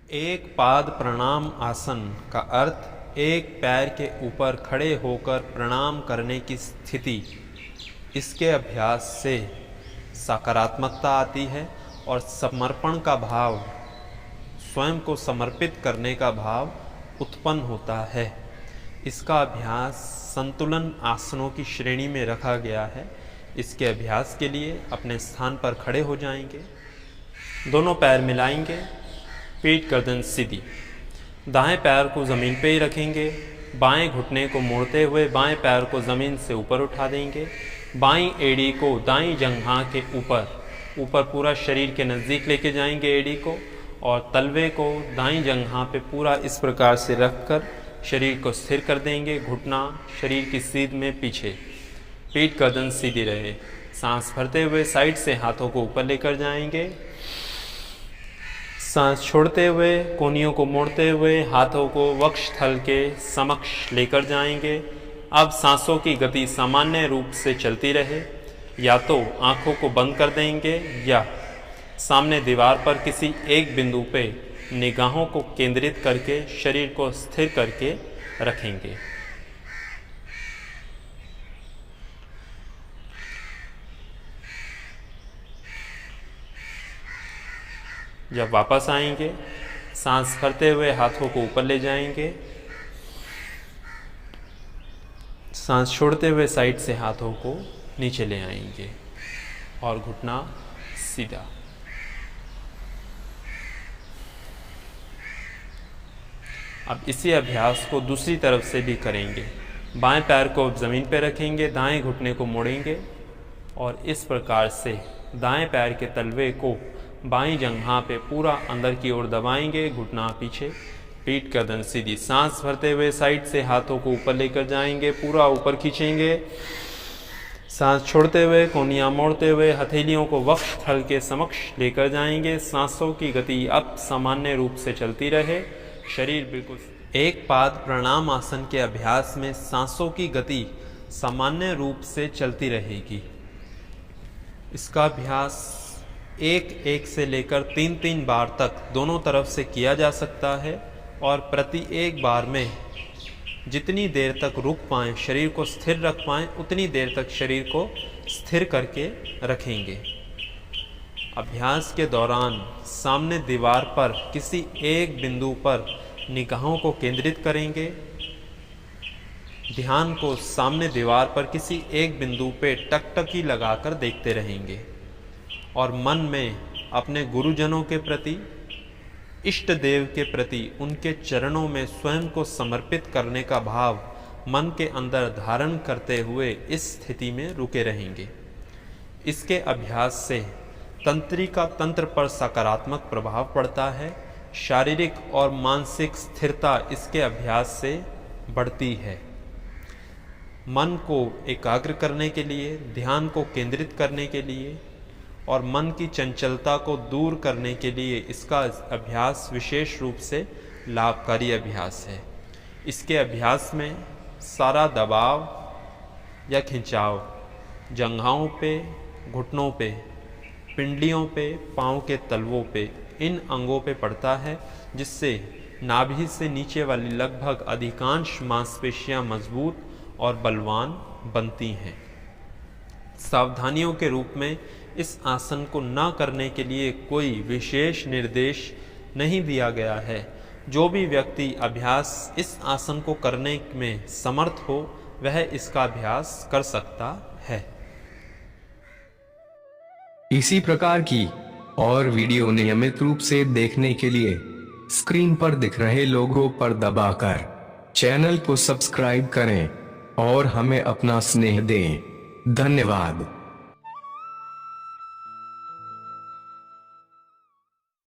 एक पाद प्रणाम आसन का अर्थ एक पैर के ऊपर खड़े होकर प्रणाम करने की स्थिति। इसके अभ्यास से सकारात्मकता आती है और समर्पण का भाव, स्वयं को समर्पित करने का भाव उत्पन्न होता है। इसका अभ्यास संतुलन आसनों की श्रेणी में रखा गया है। इसके अभ्यास के लिए अपने स्थान पर खड़े हो जाएंगे, दोनों पैर मिलाएंगे, पीठ गर्दन सीधी, दाएं पैर को ज़मीन पे ही रखेंगे, बाएं घुटने को मोड़ते हुए बाएं पैर को ज़मीन से ऊपर उठा देंगे, बाईं एड़ी को दाईं जंघा के ऊपर पूरा शरीर के नज़दीक लेके जाएंगे एड़ी को, और तलवे को दाईं जंघा पे पूरा इस प्रकार से रखकर शरीर को स्थिर कर देंगे। घुटना शरीर की सीध में पीछे, पीठ गर्दन सीधी रहे। सांस भरते हुए साइड से हाथों को ऊपर लेकर जाएंगे, सांस छोड़ते हुए कोहनियों को मोड़ते हुए हाथों को वक्षस्थल के समक्ष लेकर जाएंगे। अब सांसों की गति सामान्य रूप से चलती रहे। या तो आंखों को बंद कर देंगे या सामने दीवार पर किसी एक बिंदु पे निगाहों को केंद्रित करके शरीर को स्थिर करके रखेंगे। जब वापस आएंगे, सांस भरते हुए हाथों को ऊपर ले जाएंगे, सांस छोड़ते हुए साइड से हाथों को नीचे ले आएंगे और घुटना सीधा। अब इसी अभ्यास को दूसरी तरफ से भी करेंगे। बाएं पैर को ज़मीन पर रखेंगे, दाएं घुटने को मोड़ेंगे और इस प्रकार से दाएं पैर के तलवे को बाईं जंघा पे पूरा अंदर की ओर दबाएंगे, घुटना पीछे, पीठ गर्दन सीधी। सांस भरते हुए साइड से हाथों को ऊपर लेकर जाएंगे, पूरा ऊपर खींचेंगे। सांस छोड़ते हुए कोहनियाँ मोड़ते हुए हथेलियों को वक्षस्थल के समक्ष लेकर जाएंगे। सांसों की गति अब सामान्य रूप से चलती रहे, शरीर बिल्कुल। एक पाद प्रणाम आसन के अभ्यास में सांसों की गति सामान्य रूप से चलती रहेगी। इसका अभ्यास एक से लेकर 3 बार तक दोनों तरफ से किया जा सकता है और प्रति एक बार में जितनी देर तक रुक पाएँ, शरीर को स्थिर रख पाएँ, उतनी देर तक शरीर को स्थिर करके रखेंगे। अभ्यास के दौरान सामने दीवार पर किसी एक बिंदु पर निगाहों को केंद्रित करेंगे। ध्यान को सामने दीवार पर किसी एक बिंदु पे टकटकी लगाकर देखते रहेंगे और मन में अपने गुरुजनों के प्रति, इष्ट देव के प्रति, उनके चरणों में स्वयं को समर्पित करने का भाव मन के अंदर धारण करते हुए इस स्थिति में रुके रहेंगे। इसके अभ्यास से तंत्रिका तंत्र पर सकारात्मक प्रभाव पड़ता है। शारीरिक और मानसिक स्थिरता इसके अभ्यास से बढ़ती है। मन को एकाग्र करने के लिए, ध्यान को केंद्रित करने के लिए और मन की चंचलता को दूर करने के लिए इसका अभ्यास विशेष रूप से लाभकारी अभ्यास है। इसके अभ्यास में सारा दबाव या खिंचाव जंघाओं पे, घुटनों पे, पिंडलियों पे, पाँव के तलवों पे, इन अंगों पे पड़ता है, जिससे नाभि से नीचे वाली लगभग अधिकांश मांसपेशियां मजबूत और बलवान बनती हैं। सावधानियों के रूप में इस आसन को न करने के लिए कोई विशेष निर्देश नहीं दिया गया है। जो भी व्यक्ति अभ्यास इस आसन को करने में समर्थ हो, वह इसका अभ्यास कर सकता है। इसी प्रकार की और वीडियो नियमित रूप से देखने के लिए स्क्रीन पर दिख रहे लोगों पर दबाकर चैनल को सब्सक्राइब करें और हमें अपना स्नेह दें। धन्यवाद।